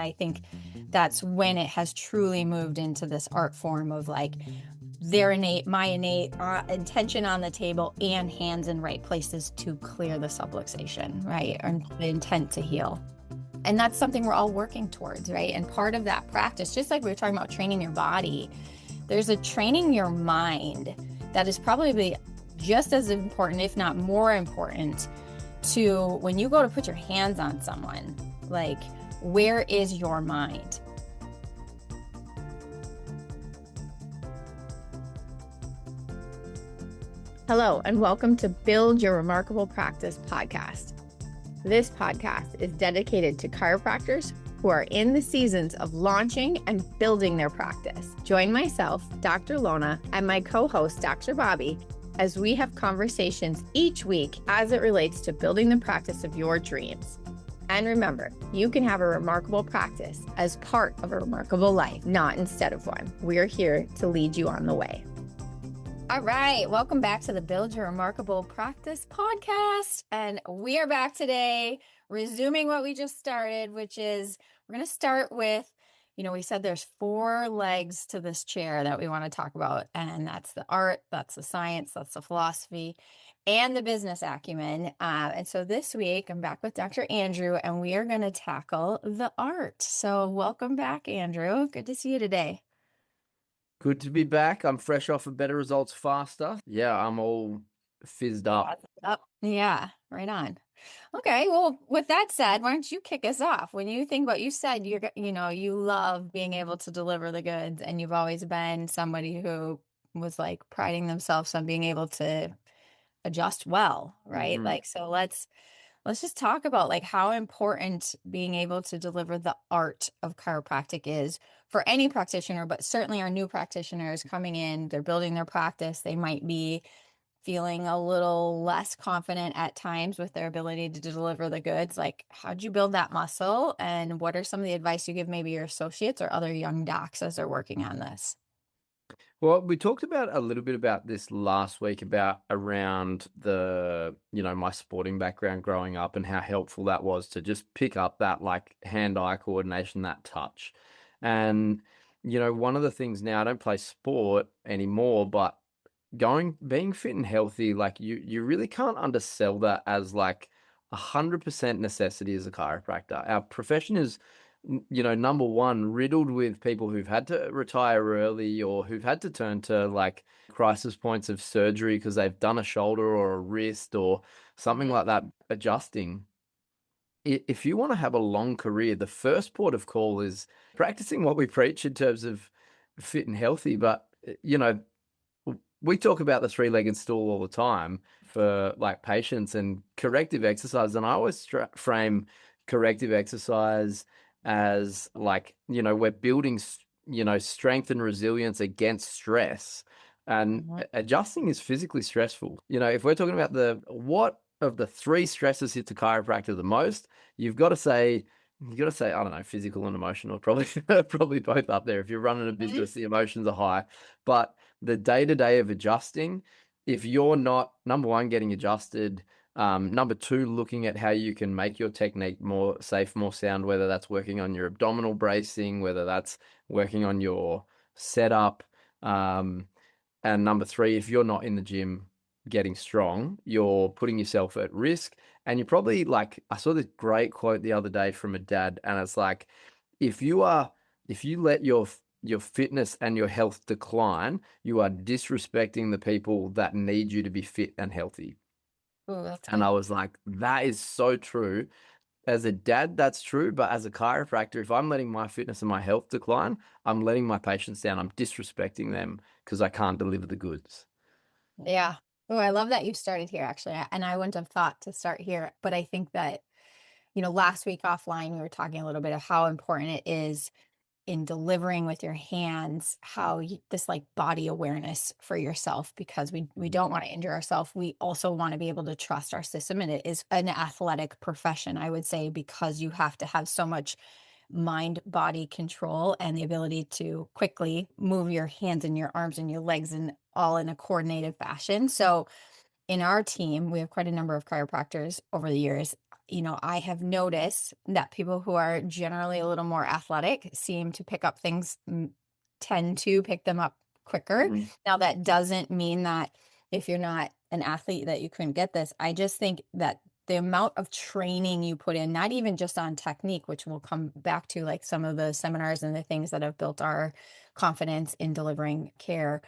I think that's when it has truly moved into this art form of like my innate intention on the table and hands in right places to clear the subluxation, right? And the intent to heal. And that's something we're all working towards, right? And part of that practice, just like we were talking about training your body, there's a training your mind that is probably just as important, if not more important, to when you go to put your hands on someone, like, where is your mind? Hello, and welcome to Build Your Remarkable Practice podcast. This podcast is dedicated to chiropractors who are in the seasons of launching and building their practice. Join myself, Dr. Lona, and my co-host, Dr. Bobby, as we have conversations each week as it relates to building the practice of your dreams. And remember, you can have a remarkable practice as part of a remarkable life, not instead of one. We're here to lead you on the way. All right, welcome back to the Build Your Remarkable Practice podcast. And we are back today, resuming what we just started, which is we're going to start with, we said there's 4 legs to this chair that we want to talk about. And that's the art, that's the science, that's the philosophy, and the business acumen. And so this week, I'm back with Dr. Andrew, and we are going to tackle the art. So welcome back, Andrew. Good to see you today. Good to be back. I'm fresh off of Better Results Faster. Yeah, I'm all fizzed up. Yeah, right on. Okay, well, with that said, why don't you kick us off? When you think what you said, you love being able to deliver the goods, and you've always been somebody who was like priding themselves on being able to adjust well, right? Mhm. Like, so let's just talk about like how important being able to deliver the art of chiropractic is for any practitioner, but certainly our new practitioners coming in, they're building their practice. They might be feeling a little less confident at times with their ability to deliver the goods. Like, how'd you build that muscle? And what are some of the advice you give maybe your associates or other young docs as they're working on this? Well, we talked about a little bit about this last week about around my sporting background growing up and how helpful that was to just pick up that like hand-eye coordination, that touch. And, one of the things now, I don't play sport anymore, but being fit and healthy, like you really can't undersell that as like 100% necessity as a chiropractor. Our profession is, number one, riddled with people who've had to retire early or who've had to turn to like crisis points of surgery because they've done a shoulder or a wrist or something like that, adjusting. If you want to have a long career, the first port of call is practicing what we preach in terms of fit and healthy. But, we talk about the 3-legged stool all the time for like patients and corrective exercise. And I always frame corrective exercise as like, we're building, strength and resilience against stress. And adjusting is physically stressful. If we're talking about what of the 3 stresses hit the chiropractor the most, you got to say, I don't know, physical and emotional, probably, probably both up there. If you're running a business, the emotions are high, but the day-to-day of adjusting, if you're not, number one, getting adjusted, number 2, looking at how you can make your technique more safe, more sound, whether that's working on your abdominal bracing, whether that's working on your setup, and number 3, if you're not in the gym getting strong, you're putting yourself at risk. And you're probably like, I saw this great quote the other day from a dad, and it's like, if you let your fitness and your health decline, you are disrespecting the people that need you to be fit and healthy. Ooh, that's And good. I was like, that is so true. As a dad, that's true. But as a chiropractor, if I'm letting my fitness and my health decline, I'm letting my patients down. I'm disrespecting them because I can't deliver the goods. Yeah. Oh, I love that you started here, actually. And I wouldn't have thought to start here, but I think that, last week offline, we were talking a little bit of how important it is in delivering with your hands, this like body awareness for yourself, because we don't want to injure ourselves. We also want to be able to trust our system. And it is an athletic profession, I would say, because you have to have so much mind body control and the ability to quickly move your hands and your arms and your legs and all in a coordinated fashion. So in our team, we have quite a number of chiropractors over the years. I have noticed that people who are generally a little more athletic seem to pick up things, tend to pick them up quicker. Mhm. Now, that doesn't mean that if you're not an athlete that you couldn't get this. I just think that the amount of training you put in, not even just on technique, which we'll come back to, like some of the seminars and the things that have built our confidence in delivering care,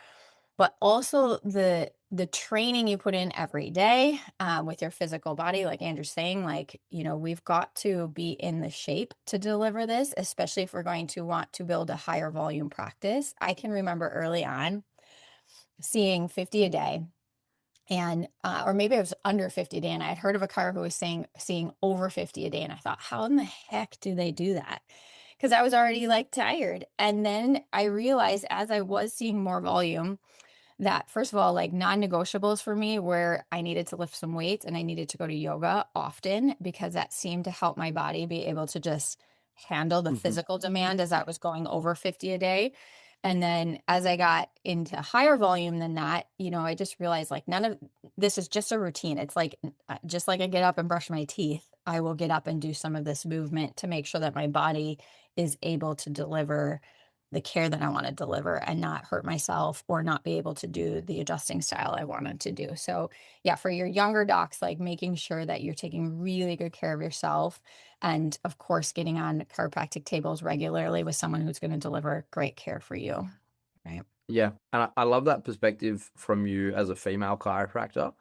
but also the training you put in every day, with your physical body, like Andrew's saying, like, we've got to be in the shape to deliver this, especially if we're going to want to build a higher volume practice. I can remember early on seeing 50 a day, and or maybe it was under 50 a day, and I had heard of a car who was saying seeing over 50 a day, and I thought, how in the heck do they do that? Because I was already like tired. And then I realized as I was seeing more volume, that first of all, like non-negotiables for me where I needed to lift some weights and I needed to go to yoga often, because that seemed to help my body be able to just handle the Mhm. physical demand as I was going over 50 a day. And then as I got into higher volume than that, I just realized like none of this is just a routine. It's like just like I get up and brush my teeth, I will get up and do some of this movement to make sure that my body is able to deliver the care that I want to deliver and not hurt myself or not be able to do the adjusting style I wanted to do. So, yeah, for your younger docs, like making sure that you're taking really good care of yourself. And of course, getting on chiropractic tables regularly with someone who's going to deliver great care for you. Right. Yeah, and I love that perspective from you as a female chiropractor,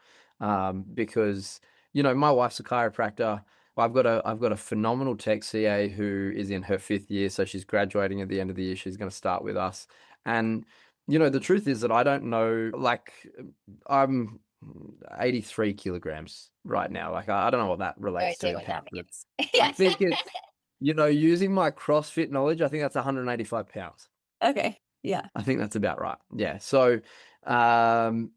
because my wife's a chiropractor. I've got a phenomenal tech CA who is in her 5th year, so she's graduating at the end of the year. She's going to start with us, and the truth is that I don't know. Like, I'm 83 kilograms right now. Like, I don't know what that No relates to idea in what that pounds, but means. I Yeah. think it's using my CrossFit knowledge, I think that's 185 pounds. Okay. Yeah. I think that's about right. Yeah. So, um,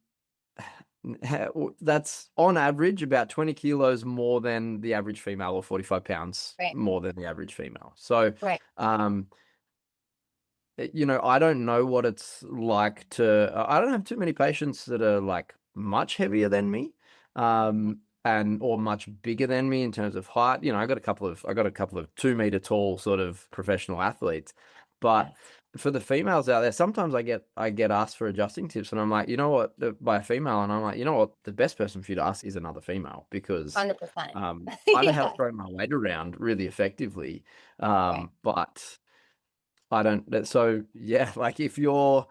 that's on average about 20 kilos more than the average female, or 45 pounds Right. more than the average female. So, Right. um, I don't know what it's like I don't have too many patients that are like much heavier than me, Mhm. or much bigger than me in terms of height. I got a couple of 2 meter tall sort of professional athletes, but Yes. for the females out there, sometimes I get asked for adjusting tips, and I'm like, by a female, and I'm like, the best person for you to ask is another female, because 100%. I know how to Yeah. throw my weight around really effectively, Right. but I don't. So yeah, like if you're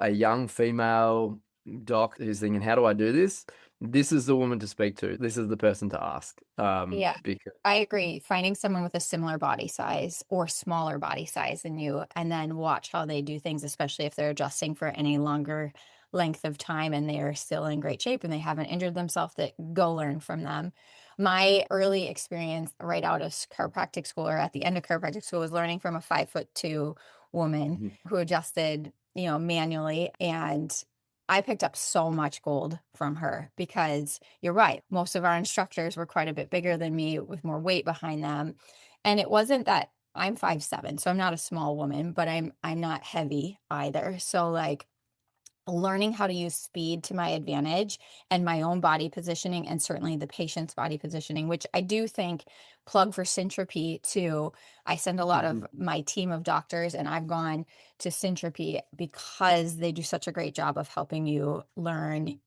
a young female doc who's thinking, how do I do this? This is the woman to speak to. This is the person to ask. Yeah, Because I agree. Finding someone with a similar body size or smaller body size than you, and then watch how they do things, especially if they're adjusting for any longer length of time and they are still in great shape and they haven't injured themselves, that go learn from them. My early experience right out of chiropractic school or at the end of chiropractic school was learning from a 5'2" woman Mhm. who adjusted, manually. And I picked up so much gold from her, because you're right. Most of our instructors were quite a bit bigger than me with more weight behind them. And it wasn't that I'm 5'7", so I'm not a small woman, but I'm not heavy either. So like learning how to use speed to my advantage and my own body positioning, and certainly the patient's body positioning, which I do think, plug for Syntropy too. I send a lot of Mhm. my team of doctors, and I've gone to Syntropy because they do such a great job of helping you learn,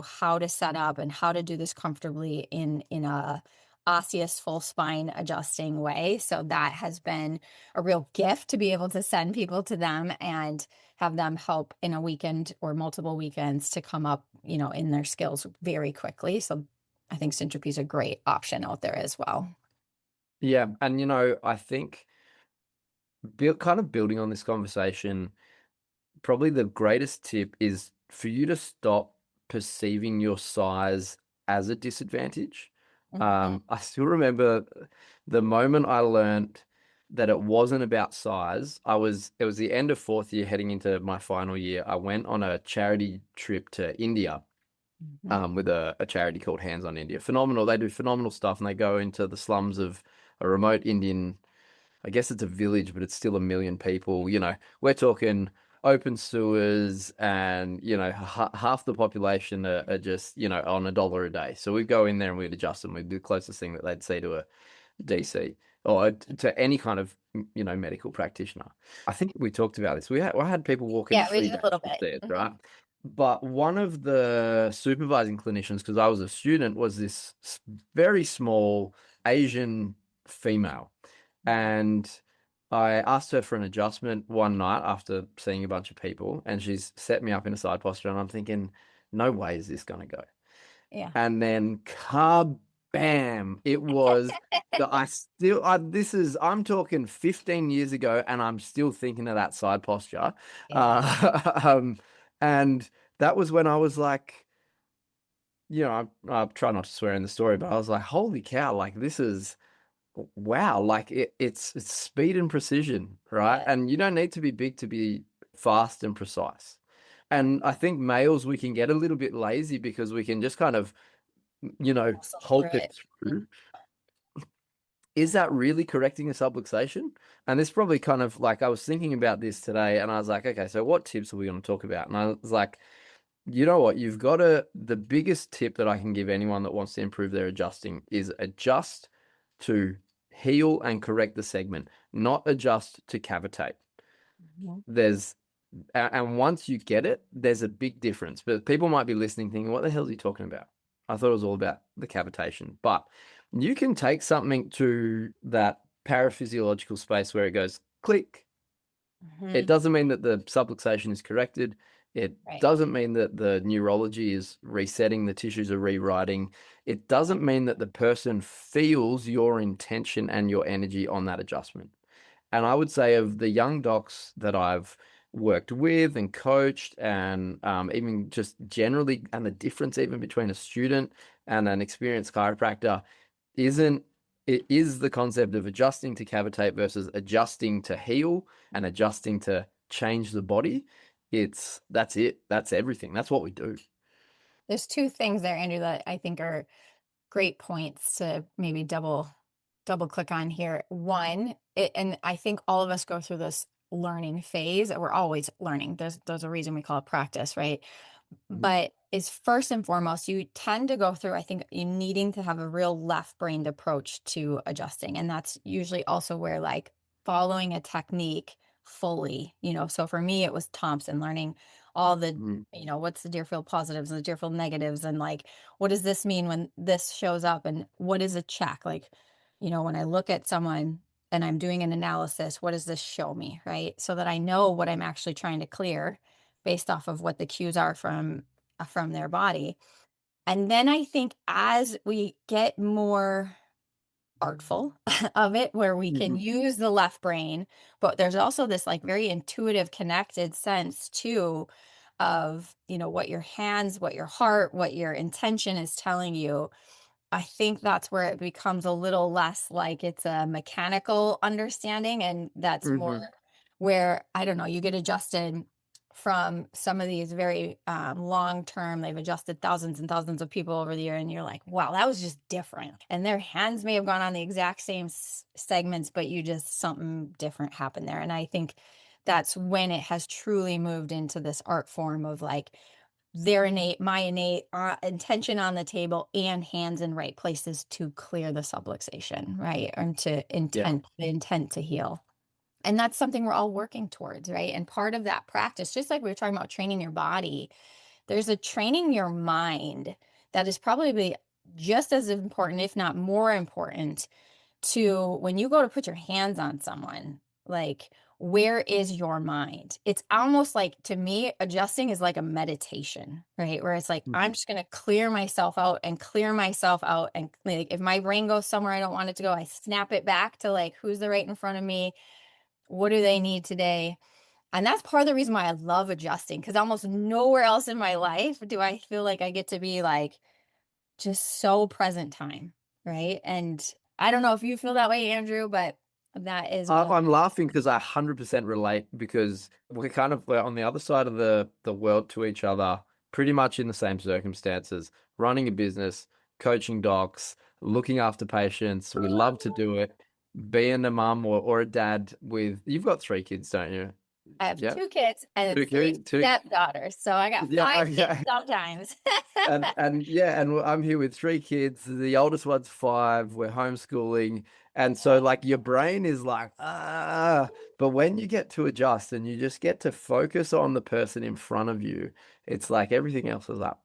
how to set up and how to do this comfortably in a osseous full spine adjusting way. So that has been a real gift to be able to send people to them and have them help in a weekend or multiple weekends to come up, in their skills very quickly. So I think Syntropy is a great option out there as well. Yeah, and I think kind of building on this conversation, probably the greatest tip is for you to stop perceiving your size as a disadvantage. Mhm. I still remember the moment I learned that it wasn't about size. It was the end of 4th year, heading into my final year. I went on a charity trip to India, Mhm. with a charity called Hands on India. Phenomenal. They do phenomenal stuff, and they go into the slums of a remote Indian. I guess it's a village, but it's still 1 million people. We're talking open sewers, and half the population are just on $1 a day. So we'd go in there and we'd adjust them. We'd do the closest thing that they'd see to a DC or to any kind of medical practitioner. I think we talked about this. I had people walk in Yeah, we 3 did a days little bit. upstairs, right? But one of the supervising clinicians, because I was a student, was this very small Asian female. And I asked her for an adjustment one night after seeing a bunch of people, and she's set me up in a side posture, and I'm thinking, no way is this going to go. Yeah. And then bam, it was I'm talking 15 years ago, and I'm still thinking of that side posture. And that was when I was like, I try not to swear in the story, but I was like, holy cow, like this is wow, like it's speed and precision, right? Yeah. And you don't need to be big to be fast and precise. And I think males, we can get a little bit lazy because we can just kind of, Muscle hope through it it. through. Is that really correcting a subluxation? And this probably kind of like, I was thinking about this today, and I was like, okay, so what tips are we going to talk about? And I was like, you know what? The biggest tip that I can give anyone that wants to improve their adjusting is adjust to heal and correct the segment, not adjust to cavitate. Mhm. And once you get it, there's a big difference. But people might be listening thinking, what the hell is he talking about? I thought it was all about the cavitation. But you can take something to that paraphysiological space where it goes click. It doesn't mean that the subluxation is corrected. It Right. doesn't mean that the neurology is resetting, the tissues are rewriting. It doesn't mean that the person feels your intention and your energy on that adjustment. And I would say, of the young docs that I've worked with and coached, and even just generally, and the difference even between a student and an experienced chiropractor is the concept of adjusting to cavitate versus adjusting to heal and adjusting to change the body. That's it. That's everything. That's what we do. There's two things there, Andrew, that I think are great points to maybe double click on here. One, and I think all of us go through this learning phase. We're always learning. There's a reason we call it practice, right? Mhm. But is first and foremost, you tend to go through, I think, you needing to have a real left-brained approach to adjusting. And that's usually also where like following a technique fully, so for me, it was Thompson, learning all the, Mhm. what's the Deerfield positives and the Deerfield negatives, and like, what does this mean when this shows up? And what is a check? Like, when I look at someone and I'm doing an analysis, what does this show me? Right. So that I know what I'm actually trying to clear based off of what the cues are from their body. And then I think as we get more artful of it, where we can Mhm. use the left brain, but there's also this like very intuitive connected sense too of, what your hands, what your heart, what your intention is telling you. I think that's where it becomes a little less like it's a mechanical understanding, and that's more Mhm. where, I don't know, you get adjusted from some of these very long term. They've adjusted thousands and thousands of people over the year, and you're like, wow, that was just different. And their hands may have gone on the exact same segments, but something different happened there. And I think that's when it has truly moved into this art form of like my innate intention on the table and hands in right places to clear the subluxation, right? And Yeah. the intent to heal. And that's something we're all working towards, right? And part of that practice, just like we were talking about training your body, there's a training your mind that is probably just as important, if not more important, to when you go to put your hands on someone, like, where is your mind? It's almost like, to me, adjusting is like a meditation, right? Where it's like, I'm Mhm. just going to clear myself out and clear myself out. And like, if my brain goes somewhere I don't want it to go, I snap it back to like, who's the right in front of me? What do they need today? And that's part of the reason why I love adjusting, because almost nowhere else in my life do I feel like I get to be like, just so present time, right? And I don't know if you feel that way, Andrew, but that is one of I'm laughing because I 100% relate, because we're on the other side of the world to each other, pretty much in the same circumstances, running a business, coaching docs, looking after patients. We love to do it. Being a mum or a dad you've got 3 kids, don't you? I have Yeah. 2 kids and Two 3 kids, two. stepdaughters, so I got Yeah. 5 kids Okay. sometimes. And yeah, and I'm here with 3 kids. The oldest one's 5. We're homeschooling. And so like your brain is like, but when you get to adjust and you just get to focus on the person in front of you, it's like everything else is like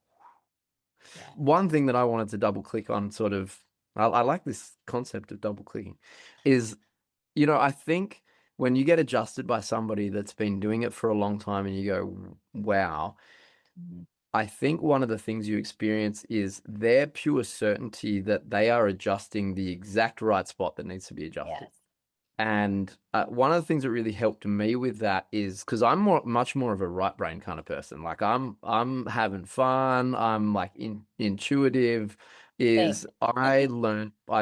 Yeah. one thing that I wanted to double click on sort of, I like this concept of double clicking is, I think when you get adjusted by somebody that's been doing it for a long time and you go, wow, Mhm. I think one of the things you experience is their pure certainty that they are adjusting the exact right spot that needs to be adjusted. Yes. And one of the things that really helped me with that is because I'm much more of a right brain kind of person. Like I'm having fun. I'm like intuitive. Same. Is I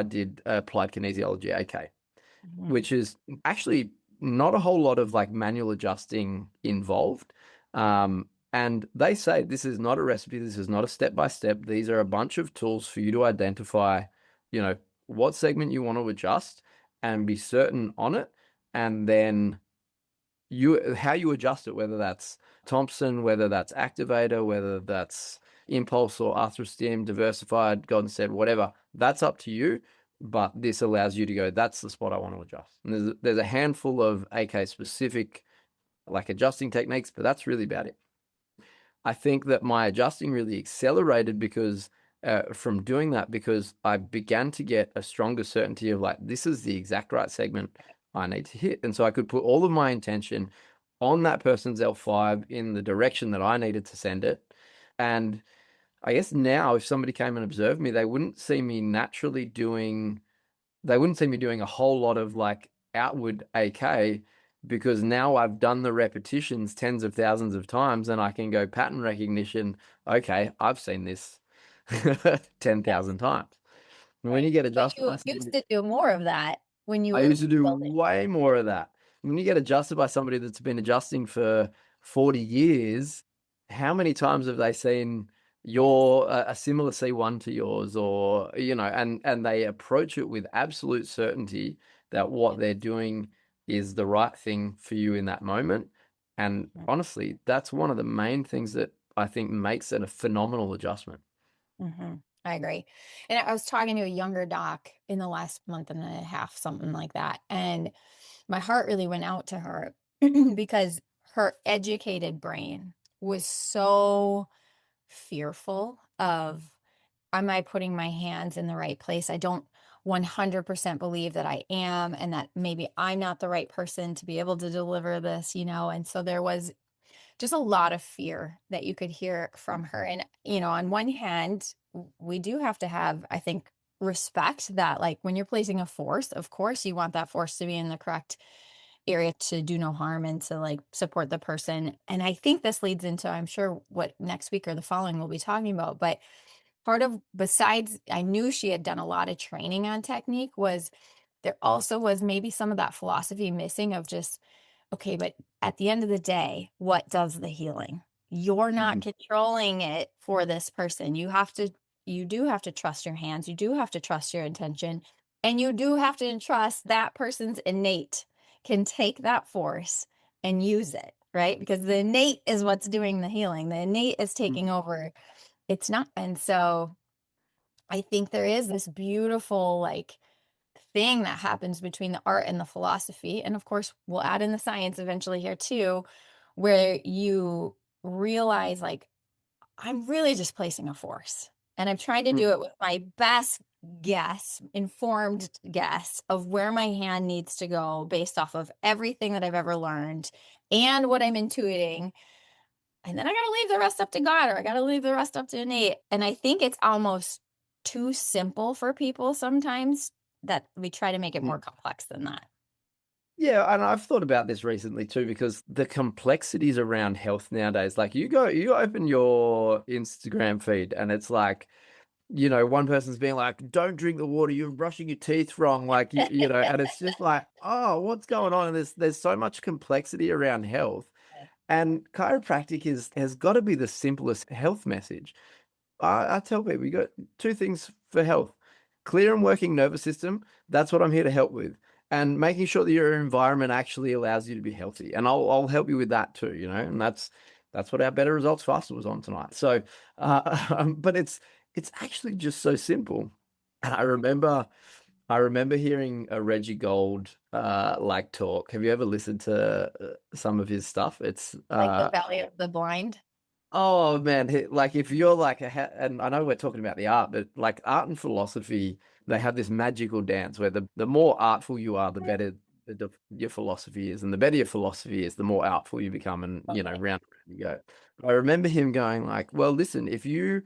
did applied kinesiology, AK, Mhm. which is actually not a whole lot of like manual adjusting involved. And they say this is not a recipe, this is not a step by step. These are a bunch of tools for you to identify, you know, what segment you want to adjust and be certain on it. And then how you adjust it, whether that's Thompson, whether that's activator, whether that's impulse or arthrostim, diversified, God said, whatever, that's up to you. But this allows you to go, that's the spot I want to adjust. And there's a handful of AK specific like adjusting techniques, but that's really about it. I think that my adjusting really accelerated because from doing that, because I began to get a stronger certainty of like, this is the exact right segment I need to hit. And so I could put all of my intention on that person's L5 in the direction that I needed to send it. And I guess now if somebody came and observed me, they wouldn't see me doing a whole lot of like outward AK because now I've done the repetitions tens of thousands of times and I can go pattern recognition. Okay, I've seen this Yes. 10,000 times. And when Right. you get But adjusted you by used somebody, to do more of that when you I were used to do building. way more of that. When you get adjusted by somebody that's been adjusting for 40 years, how many times have they seen Yes. your a similar C1 to yours or and they approach it with absolute certainty that what Yes. they're doing is the right thing for you in that moment. And honestly, that's one of the main things that I think makes it a phenomenal adjustment. Mm-hmm. I agree. And I was talking to a younger doc in the last month and a half, something like that. And my heart really went out to her because her educated brain was so fearful of, am I putting my hands in the right place? I don't 100% believe that I am, and that maybe I'm not the right person to be able to deliver this, And so there was just a lot of fear that you could hear from her. And, on one hand, we do have to have, I think, respect that, like, when you're placing a force, of course, you want that force to be in the correct area to do no harm and to like support the person. And I think this leads into, I'm sure, what next week or the following we'll be talking about. But part of, besides, I knew she had done a lot of training on technique, was there also was maybe some of that philosophy missing of just, okay, but at the end of the day, what does the healing? You're not Mhm. controlling it for this person. You do have to trust your hands. You do have to trust your intention. And you do have to trust that person's innate can take that force and use it, right? Because the innate is what's doing the healing. The innate is taking over. It's not. And so I think there is this beautiful, like, thing that happens between the art and the philosophy. And of course, we'll add in the science eventually here too, where you realize, like, I'm really just placing a force. And I'm trying to do it with my best guess, informed guess of where my hand needs to go based off of everything that I've ever learned and what I'm intuiting. And then I got to leave the rest up to God, or I got to leave the rest up to innate. And I think it's almost too simple for people sometimes, that we try to make it more complex than that. Yeah, and I've thought about this recently too, because the complexities around health nowadays, like you open your Instagram feed and it's like, one person's being like, don't drink the water, you're brushing your teeth wrong. Like, and it's just like, oh, what's going on? And there's so much complexity around health. And chiropractic has got to be the simplest health message. I tell people, you got two things for health: clear and working nervous system. That's what I'm here to help with. and making sure that your environment actually allows you to be healthy. And I'll help you with that too, and that's what our better results faster was on tonight. So, but it's actually just so simple. And I remember hearing a Reggie Gold like talk. Have you ever listened to some of his stuff? It's Like the Valley of the Blind. oh man, like if you're like and I know we're talking about the art, but like art and philosophy, they have this magical dance where the more artful you are, the better your philosophy is, and the better your philosophy is, the more artful you become, and round and round you go. But I remember him going like, "Well, listen, if you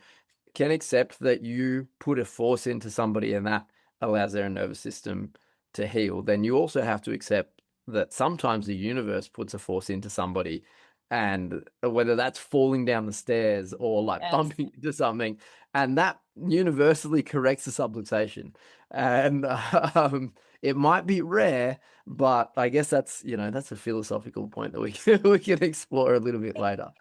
can accept that you put a force into somebody and that allows their nervous system to heal, then you also have to accept that sometimes the universe puts a force into somebody, and whether that's falling down the stairs or like Yes. bumping into something, and that universally corrects the subluxation. And it might be rare, but I guess that's a philosophical point that we can explore a little bit later.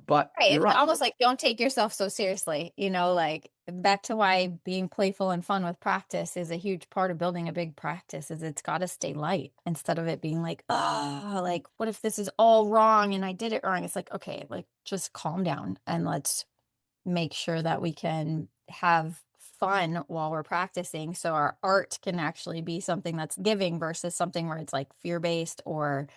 But Right. you're It's right. almost like don't take yourself so seriously, like back to why being playful and fun with practice is a huge part of building a big practice is it's got to stay light instead of it being like, oh, like what if this is all wrong and I did it wrong? It's like, okay, like just calm down and let's make sure that we can have fun while we're practicing so our art can actually be something that's giving versus something where it's like fear-based or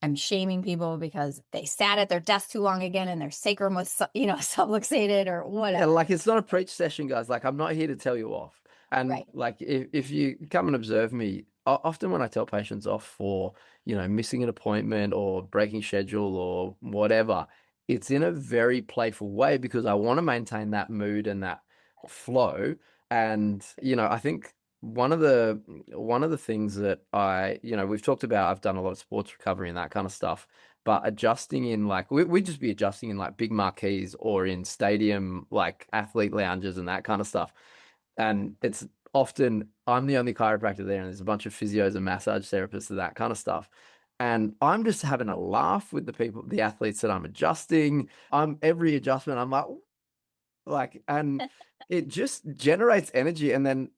I'm shaming people because they sat at their desk too long again and their sacrum was, subluxated or Yeah, whatever. like it's not a preach session, guys. Like I'm not here to tell you off. And Right. like if you come and observe me, often when I tell patients off for, missing an appointment or breaking schedule or whatever, it's in a very playful way because I want to maintain that mood and that flow. And, I think one of the things that we've talked about, I've done a lot of sports recovery and that kind of stuff, but adjusting in like we'd just be adjusting in like big marquees or in stadium like athlete lounges and that kind of stuff. And it's often I'm the only chiropractor there, and there's a bunch of physios and massage therapists and that kind of stuff. And I'm just having a laugh with the people, the athletes that I'm adjusting. I'm every adjustment, I'm like, and it just generates energy. And then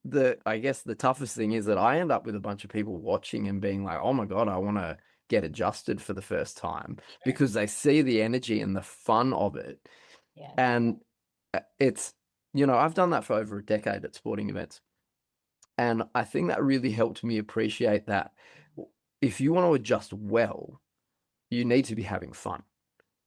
I guess the toughest thing is that I end up with a bunch of people watching and being like, oh my God, I want to get adjusted for the first time Sure. because they see the energy and the fun of it. Yeah. And it's, I've done that for over a decade at sporting events. And I think that really helped me appreciate that if you want to adjust well, you need to be having fun.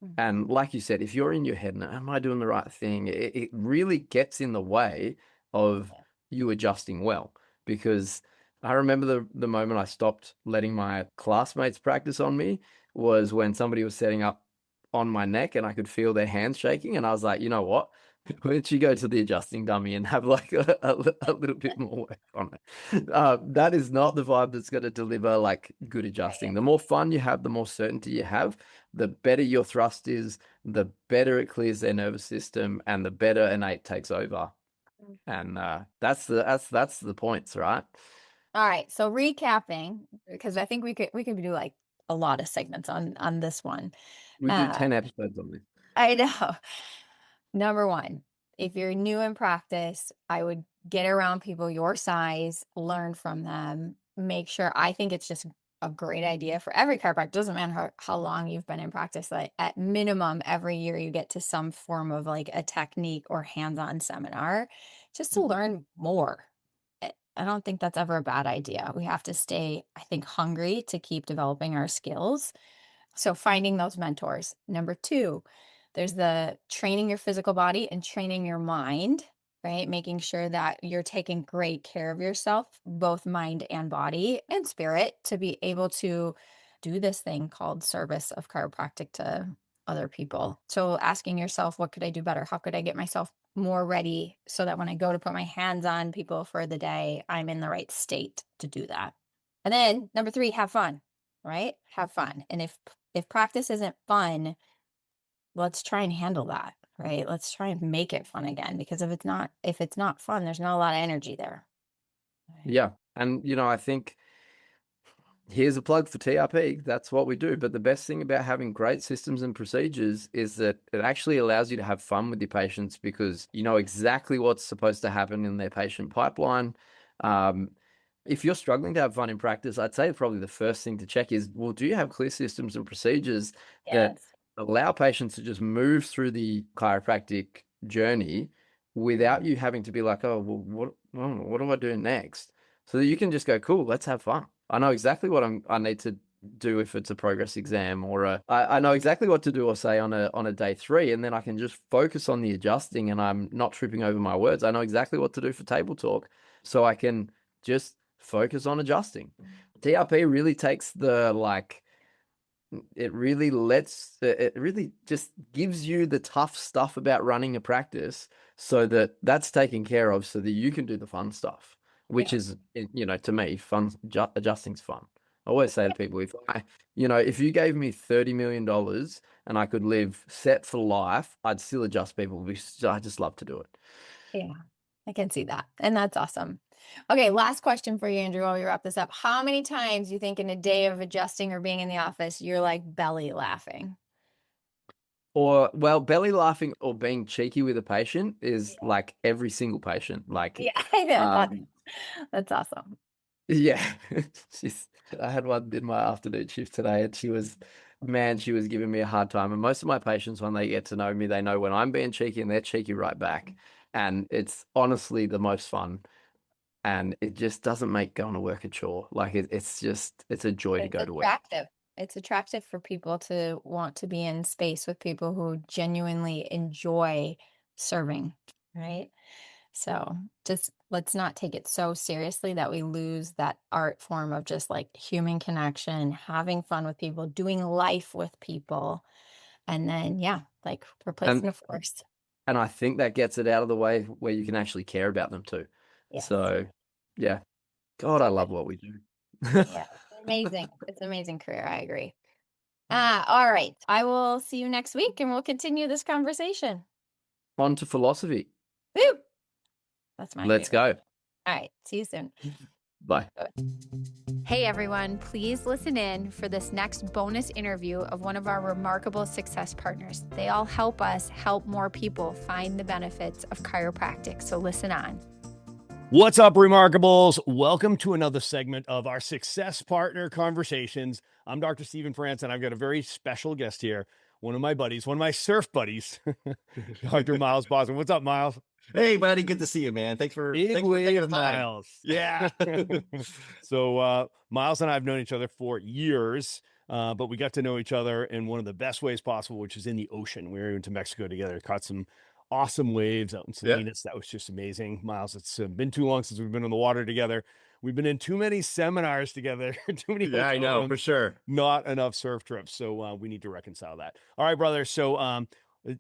Mhm. And like you said, if you're in your head, am I doing the right thing? It really gets in the way of Yeah. you adjusting well. Because I remember the moment I stopped letting my classmates practice on me was when somebody was setting up on my neck and I could feel their hands shaking. And I was like, you know what? Why don't you go to the adjusting dummy and have like a little bit more work on it? That is not the vibe that's going to deliver like good adjusting. Right. The more fun you have, the more certainty you have, the better your thrust is, the better it clears their nervous system, and the better innate takes over. And that's the points, right? All right. So recapping, because I think we could do like a lot of segments on this one. We do Uh 10 episodes on this. I know. Number one, if you're new in practice, I would get around people your size, learn from them, make sure. I think it's just a great idea for every chiropractor. Doesn't matter how long you've been in practice, like at minimum, every year you get to some form of like a technique or hands on seminar just to learn more. I don't think that's ever a bad idea. We have to stay, I think, hungry to keep developing our skills. So finding those mentors. Number two, there's the training your physical body and training your mind, right? Making sure that you're taking great care of yourself, both mind and body and spirit, to be able to do this thing called service of chiropractic to other people. So asking yourself, what could I do better? How could I get myself more ready so that when I go to put my hands on people for the day, I'm in the right state to do that. And then number three, have fun, right? Have fun. And if practice isn't fun, let's try and handle that, right? Let's try and make it fun again because if it's not fun, there's not a lot of energy there. Right. Yeah. And I think here's a plug for TRP. That's what we do. But the best thing about having great systems and procedures is that it actually allows you to have fun with your patients because you know exactly what's supposed to happen in their patient pipeline. Um, if you're struggling to have fun in practice, I'd say probably the first thing to check is, well, do you have clear systems and procedures that Yes. allow patients to just move through the chiropractic journey without you having to be like, oh, well, what do I do next? So that you can just go, cool, let's have fun. I know exactly what I need to do if it's a progress exam, or I know exactly what to do or say on a day 3, and then I can just focus on the adjusting and I'm not tripping over my words. I know exactly what to do for table talk, so I can just focus on adjusting. TRP really takes the it really just gives you the tough stuff about running a practice so that's taken care of so that you can do the fun stuff, which Yeah. is, to me, fun. Adjusting's fun. I always say to people, if you gave me $30 million and I could live set for life, I'd still adjust people because I just love to do it. Yeah. I can see that. And that's awesome. Okay, last question for you, Andrew, while we wrap this up. How many times do you think in a day of adjusting or being in the office, you're like belly laughing? Or, well, belly laughing or being cheeky with a patient is Yeah. like every single patient. Like, Yeah, I know. um, That's awesome. yeah, I had one in my afternoon shift today, and she was giving me a hard time. And most of my patients, when they get to know me, they know when I'm being cheeky and they're cheeky right back. And it's honestly the most fun. And it just doesn't make going to work a chore. Like it's a joy to It's go to work. attractive. It's attractive for people to want to be in space with people who genuinely enjoy serving, right? So just let's not take it so seriously that we lose that art form of just like human connection, having fun with people, doing life with people, and then, yeah, like replacing And a force. and I think that gets it out of the way where you can actually care about them too. Yes. So, yeah. God, I love what we do. Yeah. It's amazing. It's an amazing career. I agree. All right. I will see you next week and we'll continue this conversation. On to philosophy. Woo! That's my Let's favorite. go. All right. See you soon. Bye. Hey everyone, please listen in for this next bonus interview of one of our remarkable success partners. They all help us help more people find the benefits of chiropractic. So listen on. What's up, Remarkables? Welcome to another segment of our Success Partner Conversations. I'm Dr. Stephen France, and I've got a very special guest here, one of my buddies, one of my surf buddies, Dr. Miles Bosman. What's up, Miles? Hey, buddy. Good to see you, man. Thanks for Big taking wave, the time. Miles. Yeah. So Miles and I have known each other for years, but we got to know each other in one of the best ways possible, which is in the ocean. We went to Mexico together, caught some awesome waves out in Yeah. Salinas. That was just amazing. Miles, it's been too long since we've been in the water together. We've been in too many seminars together, too many Yeah, I hotel know, rooms, for sure. not enough surf trips. So we need to reconcile that. All right, brother. So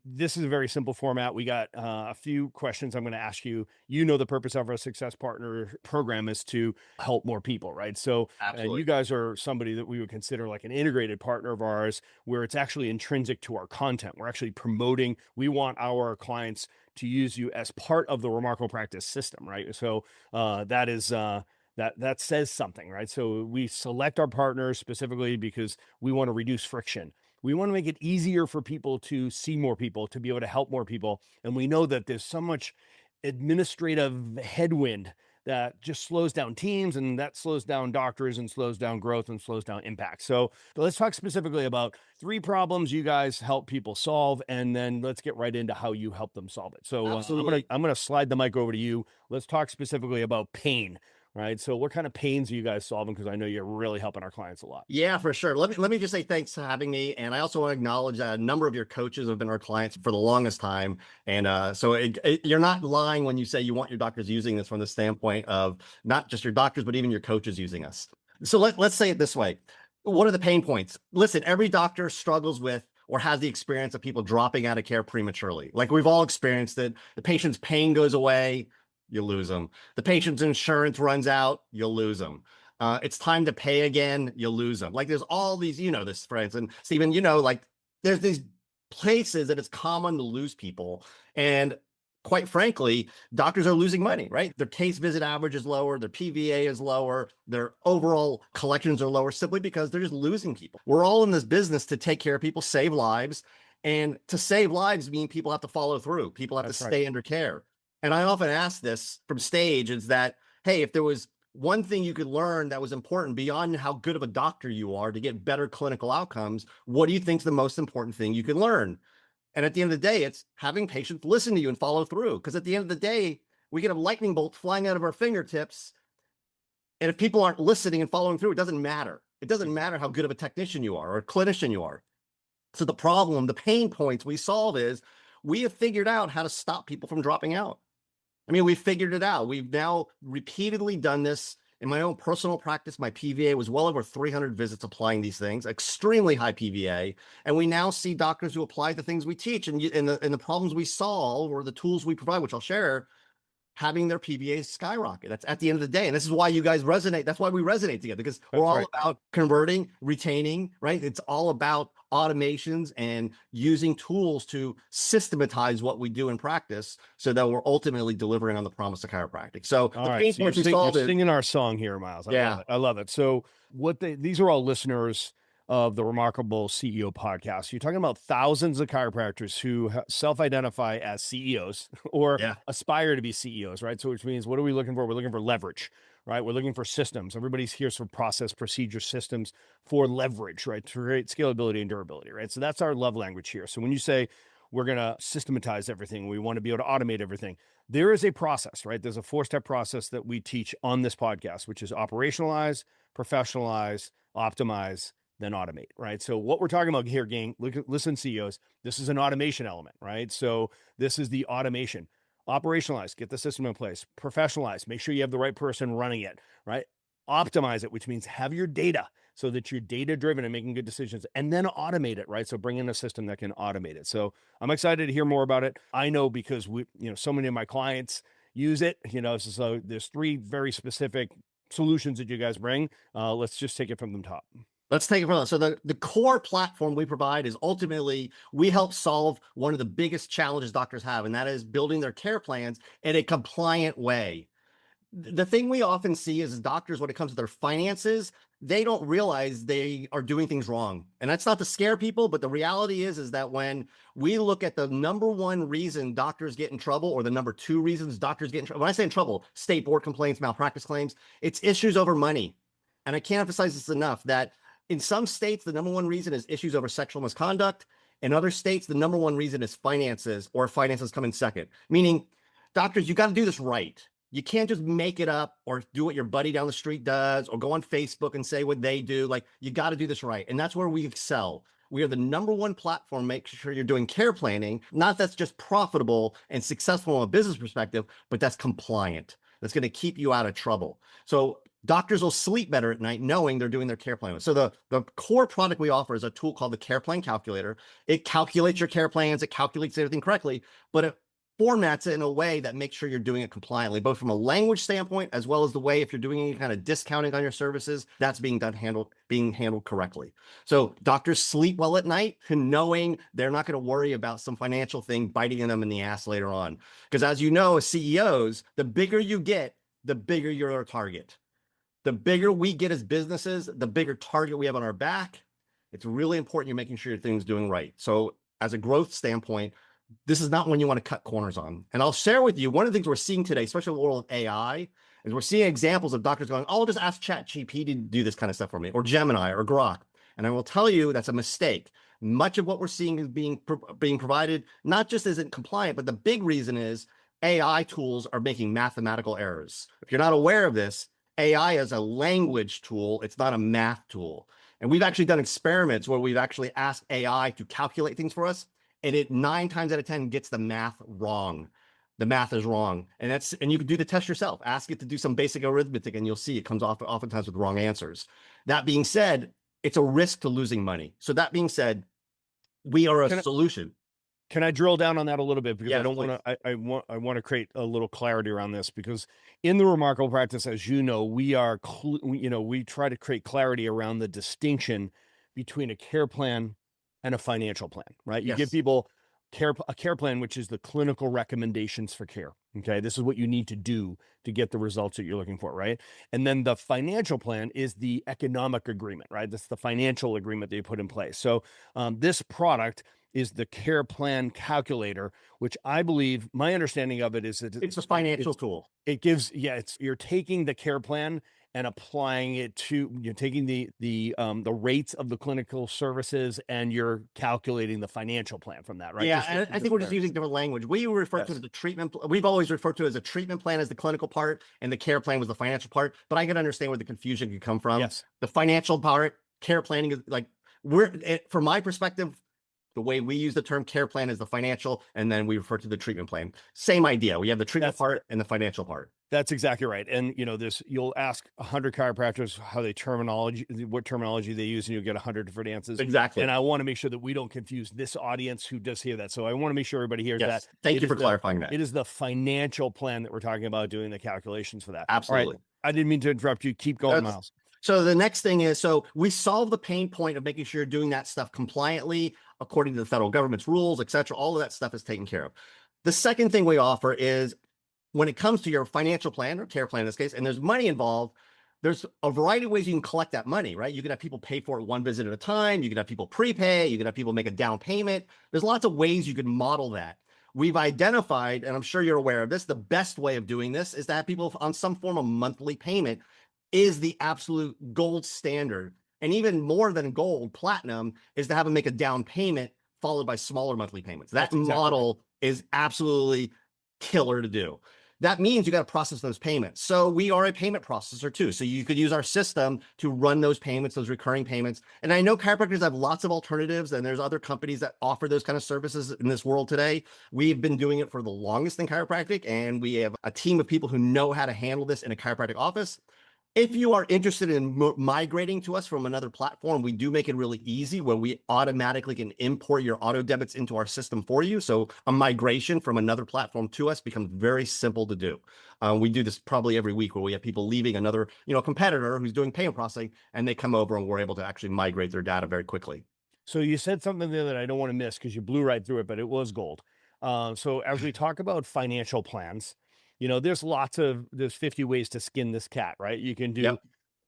this is a very simple format. We got a few questions I'm going to ask you. You know, the purpose of our Success Partner program is to help more people, right? So Absolutely. you guys are somebody that we would consider like an integrated partner of ours, where it's actually intrinsic to our content. We're actually promoting, we want our clients to use you as part of the Remarkable Practice system, right? So that is that says something, right? So we select our partners specifically because we want to reduce friction. We want to make it easier for people to see more people, to be able to help more people. And we know that there's so much administrative headwind that just slows down teams, and that slows down doctors and slows down growth and slows down impact. So let's talk specifically about 3 problems you guys help people solve, and then let's get right into how you help them solve it. So Absolutely. I'm gonna slide the mic over to you. Let's talk specifically about pain. Right. So what kind of pains are you guys solving? Because I know you're really helping our clients a lot. Yeah, for sure. Let me just say thanks for having me. And I also want to acknowledge that a number of your coaches have been our clients for the longest time. And you're not lying when you say you want your doctors using this from the standpoint of not just your doctors, but even your coaches using us. So let's say it this way. What are the pain points? Listen, every doctor struggles with or has the experience of people dropping out of care prematurely. Like we've all experienced it. The patient's pain goes away, you lose them. The patient's insurance runs out, you'll lose them. It's time to pay again, you'll lose them. Like there's all these, this, friends. And Stephen, like there's these places that it's common to lose people. And quite frankly, doctors are losing money, right? Their case visit average is lower, their PVA is lower, their overall collections are lower simply because they're just losing people. We're all in this business to take care of people, save lives. And to save lives means people have to follow through. People have to stay under care. And I often ask this from stage is that, hey, if there was one thing you could learn that was important beyond how good of a doctor you are to get better clinical outcomes, what do you think is the most important thing you can learn? And at the end of the day, it's having patients listen to you and follow through. Because at the end of the day, we get a lightning bolt flying out of our fingertips. And if people aren't listening and following through, it doesn't matter. It doesn't matter how good of a technician you are or a clinician you are. So the problem, the pain points we solve is we have figured out how to stop people from dropping out. I mean, we figured it out. We've now repeatedly done this in my own personal practice. My PVA was well over 300 visits applying these things, extremely high PVA. And we now see doctors who apply the things we teach and the problems we solve or the tools we provide, which I'll share, having their PVA skyrocket. That's at the end of the day. And this is why you guys resonate. That's why we resonate together, because we're all about converting, retaining, right? It's all about automations and using tools to systematize what we do in practice so that we're ultimately delivering on the promise of chiropractic. So all right, so you're singing our song here, Miles. I love it. So these are all listeners of the Remarkable CEO podcast. You're talking about thousands of chiropractors who self-identify as CEOs or aspire to be CEOs, right? So which means, what are we looking for? We're looking for leverage, right? We're looking for systems. Everybody's here for process, procedure, systems for leverage, right? To create scalability and durability, right? So that's our love language here. So when you say we're going to systematize everything, we want to be able to automate everything, there is a process, right? There's a 4-step process that we teach on this podcast, which is operationalize, professionalize, optimize, then automate, right? So what we're talking about here, gang, listen, CEOs, this is an automation element, right? So this is the automation. Operationalize, get the system in place. Professionalize, make sure you have the right person running it, right? Optimize it, which means have your data so that you're data driven and making good decisions, and then automate it, right? So bring in a system that can automate it. So I'm excited to hear more about it. I know because so many of my clients use it, so there's 3 very specific solutions that you guys bring. Let's just take it from the top. Let's take it from that. So the core platform we provide is ultimately we help solve one of the biggest challenges doctors have, and that is building their care plans in a compliant way. The thing we often see is doctors, when it comes to their finances, they don't realize they are doing things wrong. And that's not to scare people, but the reality is that when we look at the number 1 reason doctors get in trouble, or the number 2 reasons doctors get in trouble, when I say in trouble, state board complaints, malpractice claims, it's issues over money. And I can't emphasize this enough, that in some states, the number 1 reason is issues over sexual misconduct. In other states, the number 1 reason is finances, or finances come in second. Meaning, doctors, you got to do this right. You can't just make it up or do what your buddy down the street does or go on Facebook and say what they do. Like, you got to do this right. And that's where we excel. We are the number 1 platform, make sure you're doing care planning, not that's just profitable and successful from a business perspective, but that's compliant. That's going to keep you out of trouble. So doctors will sleep better at night knowing they're doing their care plan. So the core product we offer is a tool called the Care Plan Calculator. It calculates your care plans. It calculates everything correctly, but it formats it in a way that makes sure you're doing it compliantly, both from a language standpoint, as well as the way, if you're doing any kind of discounting on your services, that's being handled correctly. So doctors sleep well at night, knowing they're not going to worry about some financial thing biting them in the ass later on. Because as you know, as CEOs, the bigger you get, the bigger your target. The bigger we get as businesses, the bigger target we have on our back. It's really important you're making sure your thing's doing right. So as a growth standpoint, this is not one you want to cut corners on. And I'll share with you, one of the things we're seeing today, especially in the world of AI, is we're seeing examples of doctors going, oh, I'll just ask ChatGPT to do this kind of stuff for me, or Gemini or Grok. And I will tell you that's a mistake. Much of what we're seeing is being provided, not just isn't compliant, but the big reason is AI tools are making mathematical errors. If you're not aware of this, AI is a language tool. It's not a math tool. And we've actually done experiments where we've actually asked AI to calculate things for us, and it 9 times out of 10 gets the math wrong. The math is wrong. And you can do the test yourself. Ask it to do some basic arithmetic and you'll see it comes off oftentimes with wrong answers. That being said, it's a risk to losing money. So that being said, we are a solution. Can I drill down on that a little bit? Because yes, I don't want to, I want to create a little clarity around this, because in the Remarkable Practice, as you know, we try to create clarity around the distinction between a care plan and a financial plan, right? You give people a care plan, which is the clinical recommendations for care. Okay. This is what you need to do to get the results that you're looking for. Right. And then the financial plan is the economic agreement, right? That's the financial agreement that you put in place. So this product is the care plan calculator, which I believe, my understanding of it is that It's a financial tool. it gives, you're taking the care plan and applying it to, you're taking the rates of the clinical services and you're calculating the financial plan from that, right? Yeah, Just and I think we're just using different language. We refer to it as the treatment. We've always referred to it as a treatment plan as the clinical part, and the care plan was the financial part. But I can understand where the confusion could come from. Yes. The financial part, care planning is like from my perspective, the way we use the term care plan is the financial, and then we refer to the treatment plan. Same idea. We have the treatment part and the financial part. That's exactly right. And you'll ask 100 chiropractors what terminology they use, and you'll get 100 different answers. Exactly. And I want to make sure that we don't confuse this audience who does hear that. So I want to make sure everybody hears that. Thank you for clarifying that. It is the financial plan that we're talking about, doing the calculations for that. Absolutely. All right. I didn't mean to interrupt you. Keep going, Miles. So the next thing is, we solve the pain point of making sure you're doing that stuff compliantly, according to the federal government's rules, et cetera. All of that stuff is taken care of. The second thing we offer is, when it comes to your financial plan or care plan in this case, and there's money involved, there's a variety of ways you can collect that money, right? You can have people pay for it one visit at a time. You can have people prepay. You can have people make a down payment. There's lots of ways you can model that. We've identified, and I'm sure you're aware of this, the best way of doing this is to have people on some form of monthly payment is the absolute gold standard. And even more than gold, platinum, is to have them make a down payment followed by smaller monthly payments. That model is absolutely killer to do. That means you got to process those payments. So we are a payment processor too. So you could use our system to run those payments, those recurring payments. And I know chiropractors have lots of alternatives, and there's other companies that offer those kind of services in this world today. We've been doing it for the longest in chiropractic, and we have a team of people who know how to handle this in a chiropractic office. If you are interested in migrating to us from another platform, we do make it really easy where we automatically can import your auto debits into our system for you. So a migration from another platform to us becomes very simple to do. We do this probably every week where we have people leaving another, competitor who's doing payment processing, and they come over and we're able to actually migrate their data very quickly. So you said something there that I don't want to miss because you blew right through it, but it was gold. So as we talk about financial plans, there's 50 ways to skin this cat, right? You can do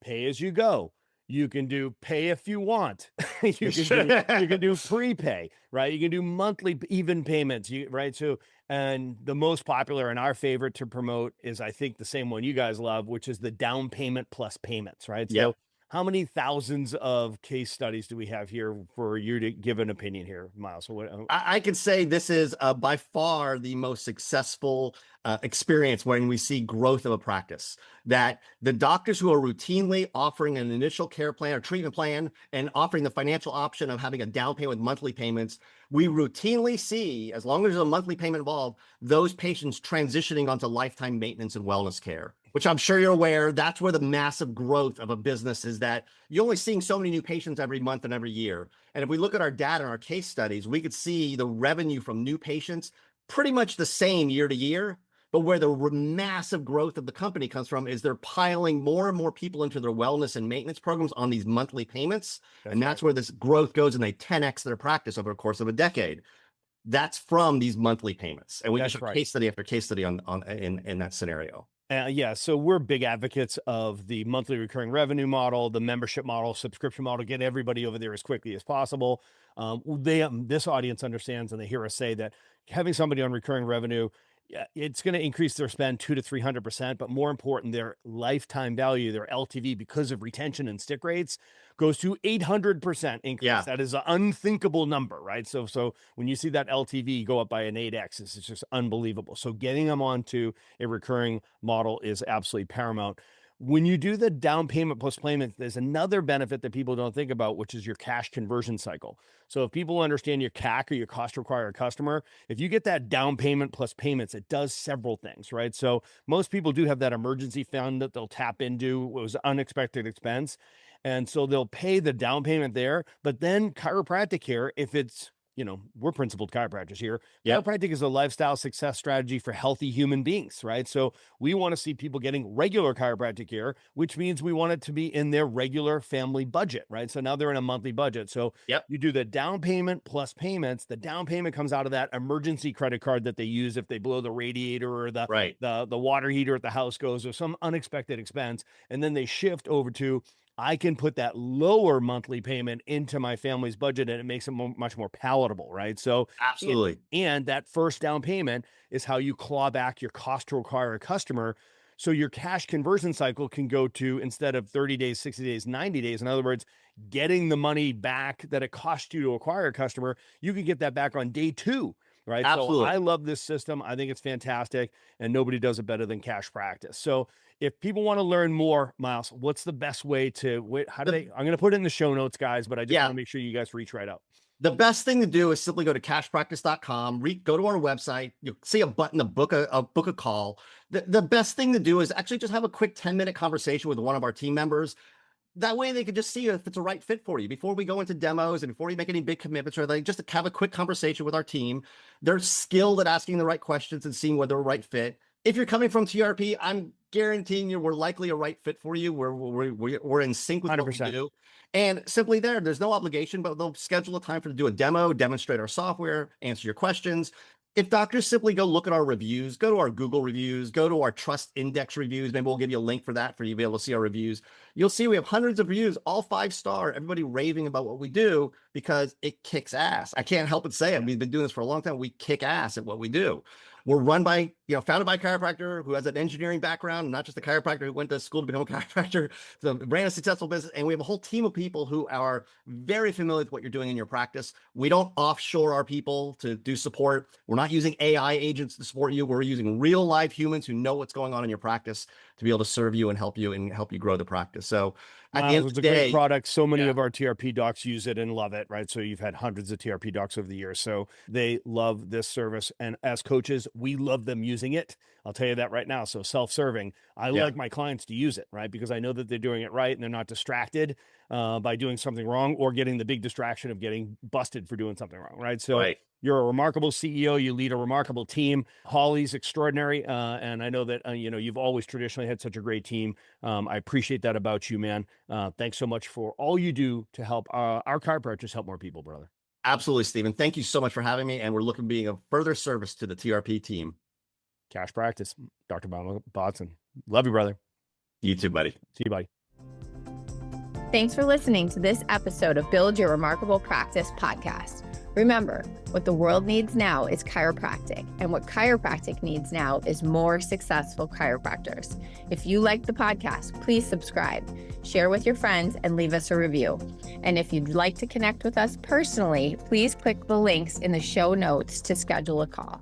pay as you go. You can do pay if you want. you can do prepay, right? You can do monthly even payments, right? So, and the most popular and our favorite to promote is, I think, the same one you guys love, which is the down payment plus payments, right? So how many thousands of case studies do we have here for you to give an opinion here, Miles? So I could say this is by far the most successful experience when we see growth of a practice. That the doctors who are routinely offering an initial care plan or treatment plan and offering the financial option of having a down payment with monthly payments, we routinely see, as long as there's a monthly payment involved, those patients transitioning onto lifetime maintenance and wellness care, which I'm sure you're aware, that's where the massive growth of a business is, that you're only seeing so many new patients every month and every year. And if we look at our data and our case studies, we could see the revenue from new patients pretty much the same year to year. But where the massive growth of the company comes from is they're piling more and more people into their wellness and maintenance programs on these monthly payments. And that's where this growth goes, and they 10x their practice over the course of a decade. That's from these monthly payments. And we just have case study after case study in that scenario. So we're big advocates of the monthly recurring revenue model, the membership model, subscription model, get everybody over there as quickly as possible. This audience understands, and they hear us say that having somebody on recurring revenue, it's going to increase their spend 200 to 300%, but more important, their lifetime value, their LTV, because of retention and stick rates, goes to 800% increase. Yeah. That is an unthinkable number, right? So when you see that LTV go up by an 8x, it's just unbelievable. So getting them onto a recurring model is absolutely paramount. When you do the down payment plus payment, there's another benefit that people don't think about, which is your cash conversion cycle. So if people understand your CAC, or your cost to acquire a customer, if you get that down payment plus payments, it does several things, right? So most people do have that emergency fund that they'll tap into. It was unexpected expense. And so they'll pay the down payment there, but then chiropractic care, if it's, we're principled chiropractors here. Chiropractic is a lifestyle success strategy for healthy human beings, right? So we want to see people getting regular chiropractic care, which means we want it to be in their regular family budget, right? So now they're in a monthly budget. So you do the down payment plus payments. The down payment comes out of that emergency credit card that they use if they blow the radiator, or the water heater at the house goes, or some unexpected expense. And then they shift over to I can put that lower monthly payment into my family's budget, and it makes it much more palatable, right? So Absolutely. and that first down payment is how you claw back your cost to acquire a customer. So your cash conversion cycle can go to, instead of 30 days, 60 days, 90 days. In other words, getting the money back that it cost you to acquire a customer, you can get that back on day 2, right? So Absolutely. I love this system. I think it's fantastic, and nobody does it better than Cash Practice. So if people want to learn more, Miles, what's the best way to, how do they, I'm going to put it in the show notes, guys, but I just Yeah. want to make sure you guys reach right out. The best thing to do is simply go to cashpractice.com, go to our website. You'll see a button to book a call. The best thing to do is actually just have a quick 10-minute conversation with one of our team members. That way they can just see if it's a right fit for you before we go into demos and before you make any big commitments or anything. Just to have a quick conversation with our team. They're skilled at asking the right questions and seeing whether they're a right fit. If you're coming from TRP, I'm guaranteeing you we're likely a right fit for you. We're in sync with 100%. what we do. And simply there's no obligation, but they'll schedule a time for to do a demo, demonstrate our software, answer your questions. If doctors simply go look at our reviews, go to our Google reviews, go to our Trust Index reviews, maybe we'll give you a link for that for you to be able to see our reviews. You'll see we have hundreds of reviews, all 5-star, everybody raving about what we do because it kicks ass. I can't help but say it. We've been doing this for a long time. We kick ass at what we do. We're run by, founded by a chiropractor who has an engineering background, not just a chiropractor who went to school to become a chiropractor, so ran a successful business. And we have a whole team of people who are very familiar with what you're doing in your practice. We don't offshore our people to do support. We're not using AI agents to support you. We're using real live humans who know what's going on in your practice to be able to serve you and help you grow the practice. So at the end of the day, great product. So many yeah. of our TRP docs use it and love it, right? So you've had hundreds of TRP docs over the years. So they love this service. And as coaches, we love them using it. I'll tell you that right now. So self-serving, I like my clients to use it, right? Because I know that they're doing it right and they're not distracted by doing something wrong or getting the big distraction of getting busted for doing something wrong, right? So you're a remarkable CEO. You lead a remarkable team. Holly's extraordinary. And I know that, you've always traditionally had such a great team. I appreciate that about you, man. Thanks so much for all you do to help our chiropractors help more people, brother. Absolutely, Stephen. Thank you so much for having me. And we're looking to being a further service to the TRP team. Cash Practice, Dr. Bosman. Love you, brother. You too, buddy. See you, buddy. Thanks for listening to this episode of Build Your Remarkable Practice podcast. Remember, what the world needs now is chiropractic, and what chiropractic needs now is more successful chiropractors. If you like the podcast, please subscribe, share with your friends, and leave us a review. And if you'd like to connect with us personally, please click the links in the show notes to schedule a call.